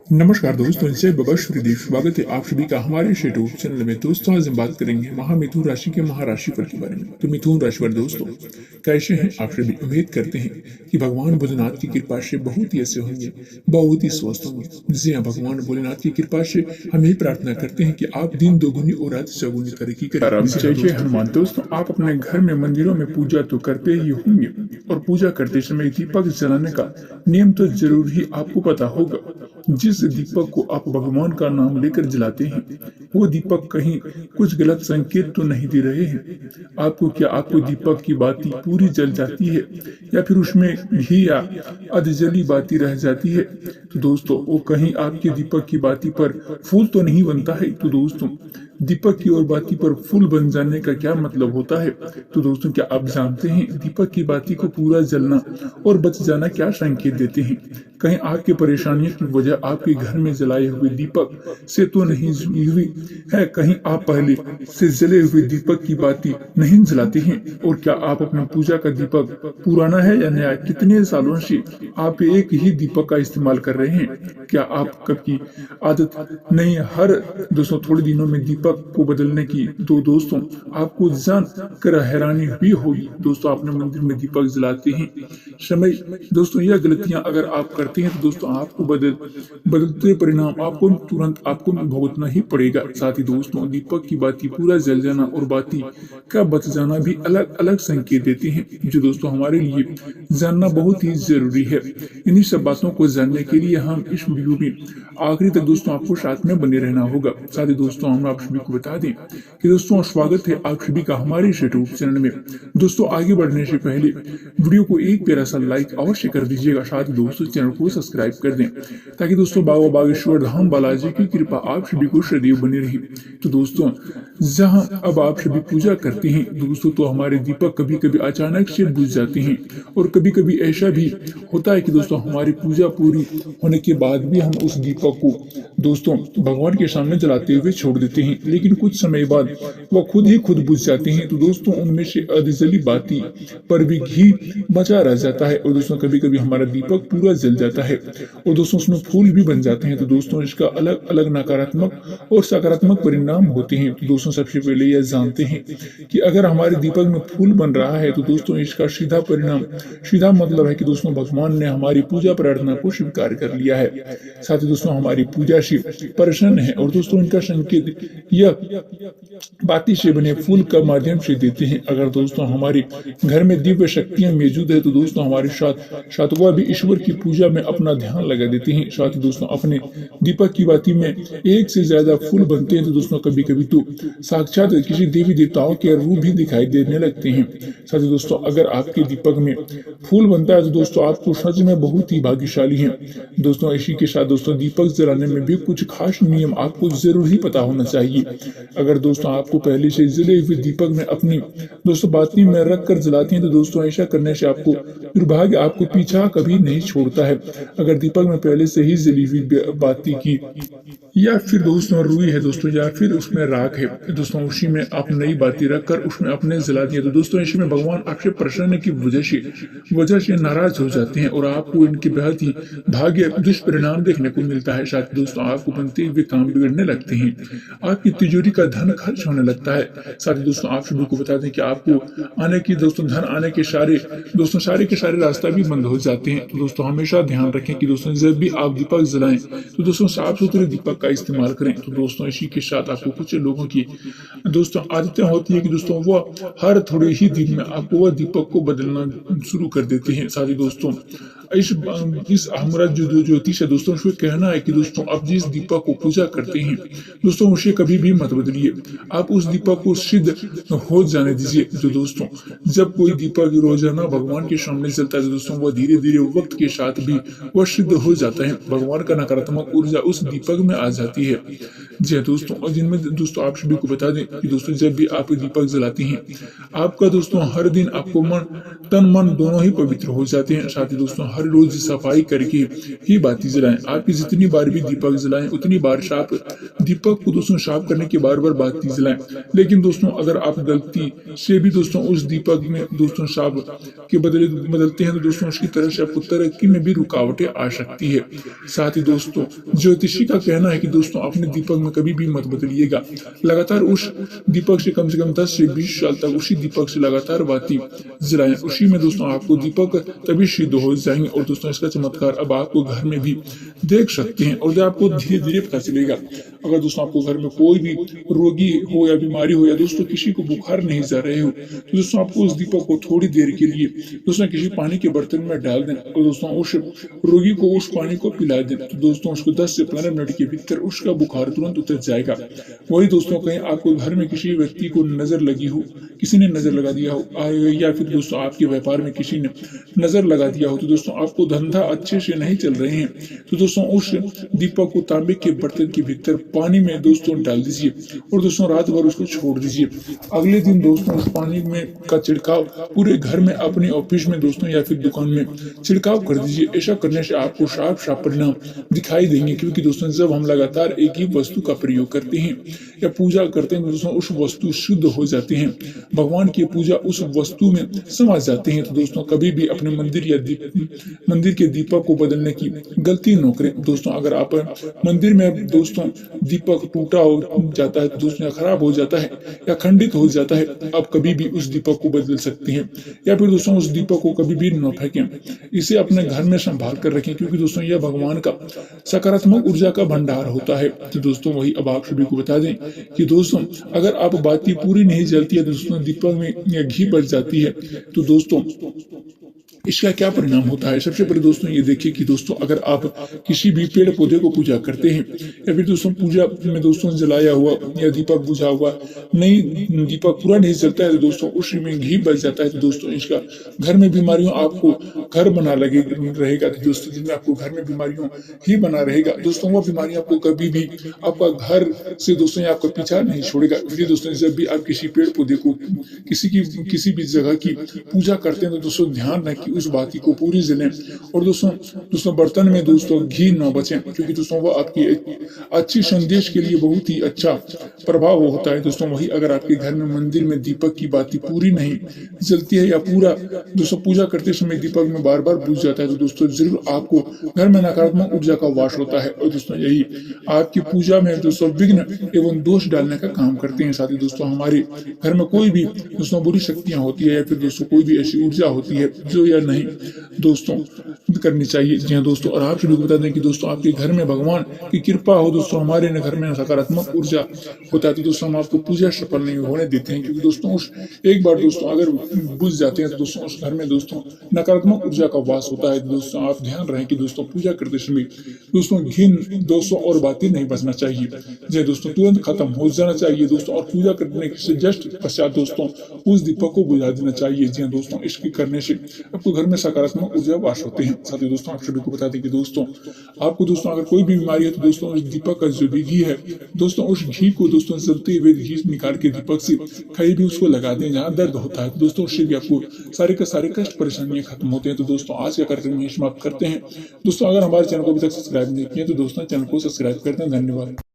नमस्कार दोस्तों, जय बाबा सूर्यदेव। स्वागत है आप सभी का हमारे इस यूट्यूब चैनल में। दोस्तों, आज हम बात करेंगे मिथुन राशि के महाराशि फल के बारे में। तो मिथुन राशि वाले दोस्तों, कैसे हैं आप सभी? उम्मीद करते हैं कि भगवान भोलेनाथ की कृपा से बहुत ही ऐसे होंगे, बहुत ही स्वस्थ होंगे। जी हाँ, भगवान भोलेनाथ की कृपा से हम यही प्रार्थना करते हैं कि आप दिन दोगुनी और रात चौगुनी तरक्की करें। जय हनुमान। दोस्तों, आप अपने घर में मंदिरों में पूजा तो करते ही होंगे और पूजा करते समय दीपक जलाने का नियम तो जरूर ही आपको पता होगा। जिस दीपक को आप भगवान का नाम लेकर जलाते हैं वो दीपक कहीं कुछ गलत संकेत तो नहीं दे रहे हैं आपको दीपक की बाती पूरी जल जाती है या फिर उसमें घी या अधजली बाती रह जाती है। तो दोस्तों, वो कहीं आपके दीपक की बाती पर फूल तो नहीं बनता है। तो दोस्तों, दीपक की और बाती पर फूल बन जाने का क्या मतलब होता है? तो दोस्तों, क्या आप जानते हैं दीपक की बाती को पूरा जलना और बच जाना क्या संकेत देते हैं? कहीं आपकी परेशानियों की वजह आपके घर में जलाए हुए दीपक से तो नहीं जुड़ी हुई है? कहीं आप पहले से जले हुए दीपक की बाती नहीं जलाते हैं? और क्या आप अपनी पूजा का दीपक पुराना है या नया? कितने सालों से आप एक ही दीपक का इस्तेमाल कर रहे हैं? क्या आप कभी आदत नहीं हर दोस्तों थोड़े दिनों में दीपक को बदलने की? तो दोस्तों, आपको जान कर हैरानी हुई होगी। दोस्तों, आपने मंदिर में दीपक जलाते हैं समय दोस्तों यह गलतियां अगर आप करते हैं तो दोस्तों आपको बदलते परिणाम आपको भुगतना ही पड़ेगा। साथ ही दोस्तों, दीपक की बाती पूरा जल जाना और बाती का बच जाना भी अलग अलग संकेत देते हैं, जो दोस्तों हमारे लिए जानना बहुत ही जरूरी है। इन्हीं सब बातों को जानने के लिए हम इस वीडियो में आखिरी तक दोस्तों आपको साथ में बने रहना होगा। साथ ही दोस्तों, हम आप सभी को बता दें कि दोस्तों स्वागत है आप सभी का हमारे यूट्यूब चैनल में। दोस्तों, आगे बढ़ने से पहले वीडियो को एक प्यारा सा लाइक अवश्य कर दीजिएगा। साथ ही दोस्तों, चैनल को सब्सक्राइब कर दें ताकि दोस्तों बाबा बागेश्वर धाम बालाजी की कृपा आप सभी को सदैव बनी रही। तो दोस्तों, जहां अब आप सभी पूजा करते हैं दोस्तों, तो हमारे दीपक कभी कभी अचानक से बुझ जाते हैं और कभी कभी ऐसा भी होता है कि दोस्तों हमारी पूजा पूरी होने के बाद भी हम उस दीपक को दोस्तों भगवान के सामने जलाते हुए छोड़ देते हैं, लेकिन कुछ समय बाद वह खुद ही खुद बुझ जाते हैं। तो दोस्तों, उनमें से अधजली बाती पर भी घी बचा रह जाता है और दोस्तों कभी कभी हमारा दीपक पूरा जल जाता है और दोस्तों उसमें फूल भी बन जाते हैं। तो दोस्तों, इसका अलग अलग नकारात्मक और सकारात्मक परिणाम होते हैं। तो दोस्तों, सबसे पहले यह जानते हैं कि अगर हमारे दीपक में फूल बन रहा है तो दोस्तों इसका सीधा मतलब है कि दोस्तों भगवान ने हमारी पूजा प्रार्थना को स्वीकार कर लिया है। साथ ही दोस्तों, हमारी पूजा से प्रसन्न है और दोस्तों इनका संकेत यह बाती से बने फूल का माध्यम से देते हैं। अगर दोस्तों हमारे घर में दिव्य शक्तियां मौजूद है तो दोस्तों हमारे साथ वह भी ईश्वर की पूजा में अपना ध्यान लगा देते हैं। साथ ही दोस्तों, अपने दीपक की बाती में एक से ज्यादा फूल बनते हैं तो दोस्तों कभी कभी तो साक्षात किसी देवी देवताओं के रूप भी दिखाई देने लगते हैं। साथ ही दोस्तों, अगर आपके दीपक में फूल बनता है तो दोस्तों आपको सच में बहुत ही भाग्यशाली है। दोस्तों, इसी के साथ दोस्तों दीपक जलाने में भी कुछ खास नियम आपको जरूर ही पता होना चाहिए। अगर दोस्तों आपको पहले से जले हुए दीपक में अपनी दोस्तों बाती में रख कर जलाते हैं तो दोस्तों ऐसा करने से आपको दुर्भाग्य आपको पीछा कभी नहीं छोड़ता है। अगर दीपक में पहले से ही जली हुई बाती की या फिर दोस्तों रुई है दोस्तों या फिर उसमें राख है दोस्तों, उसी में आप नई बाती रखकर उसमें अपने जला दिए तो दोस्तों ऐसे में भगवान आपसे प्रसन्न की वजह से नाराज हो जाते हैं और आपको इनके बेहद ही भाग्य दुष्परिणाम देखने को मिलता है। साथ ही दोस्तों, आपको बनते हुए काम बिगड़ने लगते हैं, आपकी तिजोरी का धन खर्च होने लगता है। साथ ही दोस्तों, आप सभी को बता दें कि आपको आने की दोस्तों धन आने के सारे के सारे रास्ता भी बंद हो जाते हैं। तो दोस्तों हमेशा ध्यान रखें कि दोस्तों जब भी आप दीपक जलाएं तो दोस्तों साफ सुथरे दीपक का इस्तेमाल करें। तो दोस्तों, इसी के साथ आपको कुछ लोगों की दोस्तों आदतें होती है कि दोस्तों वह हर थोड़े ही दिन में आपको वह दीपक को बदलना शुरू कर देते हैं। साथ ही दोस्तों, इस हमारा जो ज्योतिष है दोस्तों, उसमें कहना है कि दोस्तों आप जिस दीपक को पूजा करते हैं दोस्तों उसे कभी भी मत बदलिए, आप उस दीपक को सिद्ध हो जाने दीजिए। तो दोस्तों, जब कोई दीपक रोजाना भगवान के सामने जलता है दोस्तों वह धीरे धीरे वक्त के साथ भी वह सिद्ध हो जाता है, भगवान का नकारात्मक ऊर्जा उस दीपक में आ जाती है। जी हाँ दोस्तों, और जिनमें दोस्तों आप सभी को बता दें कि दोस्तों जब भी आप दीपक जलाते हैं आपका दोस्तों हर दिन आपको तन मन दोनों ही पवित्र हो जाते हैं। साथ ही दोस्तों हर रोज सफाई करके ही बाती जलाएं। आपकी जितनी बार भी दीपक जलाएं उतनी बार साफ दीपक को दोस्तों साफ करने के बार बार बाती जलाएं। लेकिन दोस्तों अगर आप गलती से भी दोस्तों उस दीपक में दोस्तों साफ के बदले बदलते हैं तो दोस्तों उसकी तरफ से आपको तरक्की में भी रुकावटें आ सकती है। साथ ही दोस्तों ज्योतिषी का कहना है कि दोस्तों अपने दीपक में कभी भी मत बदलिएगा। लगातार उस दीपक से कम 10 से 20 साल तक उसी दीपक से लगातार बाती जलाएं। उसी में दोस्तों आपको दीपक तभी सिद्ध हो जाएंगे और दोस्तों इसका चमत्कार अब आपको घर में भी देख सकते हैं और आपको धीरे धीरे पता चलेगा। अगर दोस्तों आपको घर में कोई भी रोगी हो या बीमारी हो या दोस्तों किसी को बुखार नहीं जा रहे हो तो दोस्तों आपको उस दीपक को थोड़ी देर के लिए दोस्तों किसी पानी के बर्तन में डाल दें और दोस्तों उस रोगी को उस पानी को पिला दें तो दोस्तों उसको 10 से 15 मिनट के भीतर उसका बुखार तुरंत उतर जाएगा। वही दोस्तों कहीं आपको घर में किसी व्यक्ति को नजर लगी हो, किसी ने नजर लगा दिया हो या फिर दोस्तों आपके व्यापार में किसी ने नजर लगा दिया हो तो दोस्तों आपको धंधा अच्छे से नहीं चल रहे हैं तो दोस्तों उस दीपक को तांबे के बर्तन के भीतर पानी में दोस्तों डाल दीजिए और दोस्तों रात भर उसको छोड़ दीजिए। अगले दिन दोस्तों उस पानी में का छिड़काव पूरे घर में, अपने ऑफिस में दोस्तों या फिर दुकान में छिड़काव कर दीजिए। ऐसा करने से आपको साफ साफ परिणाम दिखाई देंगे, क्योंकि दोस्तों जब हम लगातार एक ही वस्तु का प्रयोग करते हैं या पूजा करते हैं तो दोस्तों उस वस्तु शुद्ध हो जाते हैं, भगवान की पूजा उस वस्तु में समा जाते हैं। तो दोस्तों कभी भी अपने मंदिर या मंदिर के दीपक को बदलने की गलती न करें। दोस्तों अगर आप मंदिर में दोस्तों दीपक टूटा हो जाता है तो दोस्तों या खराब हो जाता है या खंडित हो जाता है, आप कभी भी उस दीपक को बदल सकते हैं या फिर दोस्तों उस दीपक को कभी भी न फेंकें। इसे अपने घर में संभाल कर रखें, क्योंकि दोस्तों यह भगवान का सकारात्मक ऊर्जा का भंडार होता है। तो दोस्तों वही अब आप सभी को बता दें कि दोस्तों अगर आप बाती पूरी नहीं जलती है तो दोस्तों दीपक में घी बच जाती है तो दोस्तों इसका क्या परिणाम होता है। सबसे पहले दोस्तों ये देखिए कि दोस्तों अगर आप किसी भी पेड़ पौधे को पूजा करते हैं या फिर दोस्तों पूजा में दोस्तों जलाया हुआ या दीपक बुझा हुआ नहीं, दीपक पूरा नहीं जलता है तो दोस्तों उसी में घी बच जाता है तो दोस्तों इसका घर में बीमारियों आपको घर बना रहेगा। तो दोस्तों जिनमें आपको घर में बीमारियों ही बना रहेगा दोस्तों वो बीमारी आपको कभी भी आपका घर से दोस्तों आपका पीछा नहीं छोड़ेगा। इसलिए दोस्तों जब भी आप किसी पेड़ पौधे को किसी भी जगह की पूजा करते हैं तो दोस्तों ध्यान रखें कि उस बाती को पूरी जलें और दोस्तों बर्तन में दोस्तों घी न बचे, क्योंकि दोस्तों वो आपकी अच्छी संदेश के लिए बहुत ही अच्छा प्रभाव होता है। दोस्तों वही अगर आपके घर में मंदिर में दीपक की बाती पूरी नहीं जलती है या पूरा दोस्तों पूजा करते समय दीपक में बार बार बुझ जाता है तो दोस्तों जरूर आपको घर में नकारात्मक ऊर्जा का वास होता है और दोस्तों यही आपकी पूजा में दोस्तों विघ्न एवं दोष डालने का काम करते हैं। साथ ही दोस्तों हमारे घर में कोई भी दोस्तों बुरी शक्तियां होती है या फिर दोस्तों कोई भी ऐसी ऊर्जा होती है जो या नहीं दोस्तों करनी चाहिए। जी हाँ दोस्तों, और आप सभी को बता दें कि दोस्तों आपके घर में भगवान की कृपा हो दोस्तों, हमारे घर में सकारात्मक ऊर्जा होता है तो दोस्तों हम आपको पूजा सफल नहीं होने देते हैं, क्योंकि दोस्तों उस एक बार दोस्तों अगर बुझ जाते हैं तो दोस्तों उस घर में दोस्तों नकारात्मक ऊर्जा का वास होता है। दोस्तों आप ध्यान रखें कि दोस्तों पूजा करते समय दोस्तों घी दोस्तों और बातें नहीं बचना चाहिए, जी दोस्तों तुरंत खत्म हो जाना चाहिए दोस्तों, और पूजा करने से जस्ट पश्चात दोस्तों उस दीपक को बुझा देना चाहिए। जी दोस्तों इसके करने से आपको घर में सकारात्मक ऊर्जा वास होते हैं। साथ ही दोस्तों आप सभी को बता दें कि दोस्तों आपको दोस्तों अगर कोई भी बीमारी है तो दोस्तों उस दीपक का जो भी घी है दोस्तों उस घी को दोस्तों जलते हुए घी निकाल के दीपक से कहीं भी उसको लगा दें जहाँ दर्द होता है तो दोस्तों उससे भी आपको सारे के सारे कष्ट परेशानियां खत्म होते हैं। तो दोस्तों आज का कार्यक्रम समाप्त करते हैं। दोस्तों अगर हमारे चैनल को अभी तक सब्सक्राइब नहीं किया तो दोस्तों चैनल को सब्सक्राइब करते हैं। धन्यवाद।